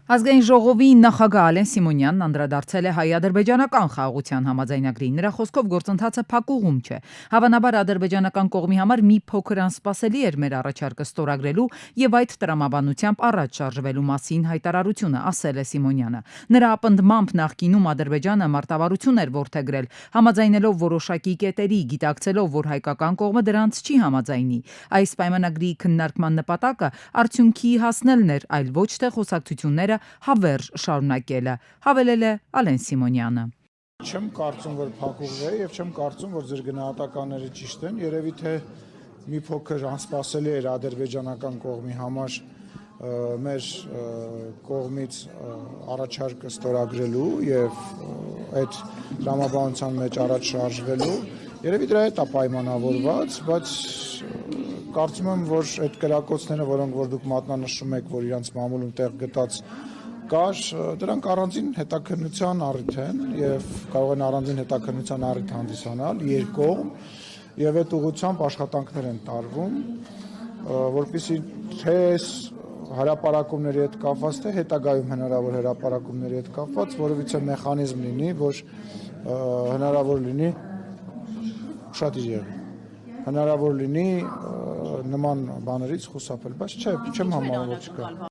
Ազգային ժողովի նախագահ Ալեն Սիմոնյանն անդրադարձել է հայ-ադրբեջանական խաղաղության համաձայնագրին։ Նրա խոսքով գործընթացը փակուղում չէ։ Հավանաբար ադրբեջանական կողմի համար մի փոքր անսպասելի էր մեր առաջարկը ստորագրելու եւ այդ տրամաբանությամբ առաջ շարժվելու մասին հայտարարությունը, ասել է Սիմոնյանը։ Նրա ապնդմամբ նախկինում Ադրբեջանը մարտավարություն էր որդեգրել, համաձայնելով որոշակի կետերի, գիտակցելով, որ հայկական կողմը դրանց չի համաձայնի։ Այս պայմանագրի քննարկման նպատակը արդյունքի հասնելն էր, այլ ոչ թե խոսակցությունները հավերժ շարունակելը, հավելել է Ալեն Սիմոնյանը։ Չեմ կարծում, որ փակուղ է եւ չեմ կարծում, որ ձեր գնահատականները ճիշտ են։ Երևի թե մի փոքր անսպասելի էր ադրբեջանական կողմի համար մեր կողմից առաջարկը ստորագրելու եւ այդ տրամաբանության մեջ առաջ շարժվելու։ Երևի դրա հետ է պայմանավորված, բայց կարծում եմ, որ այդ կրակոցները, որոնք որ դուք մատնանշում եք, որ իրանց մամուլում տեղ գտած կար, դրանք առանձին հետաքննության առիթ են եւ կարող են առանձին հետաքննության առիթ հանդիսանալ երկկողմ եւ այդ ուղղությամբ աշխատանքներ են տարվում, որպեսզի թե հրապարակումների հետ կապված, թե հետագայում հնարավոր հրապարակումների հետ կապված որևիցե մեխանիզմ լինի, որ հնարավոր լինի շատ եղի հնարավոր լինի նման բաներից խուսափել, բայց չեմ համարում, որ չկա։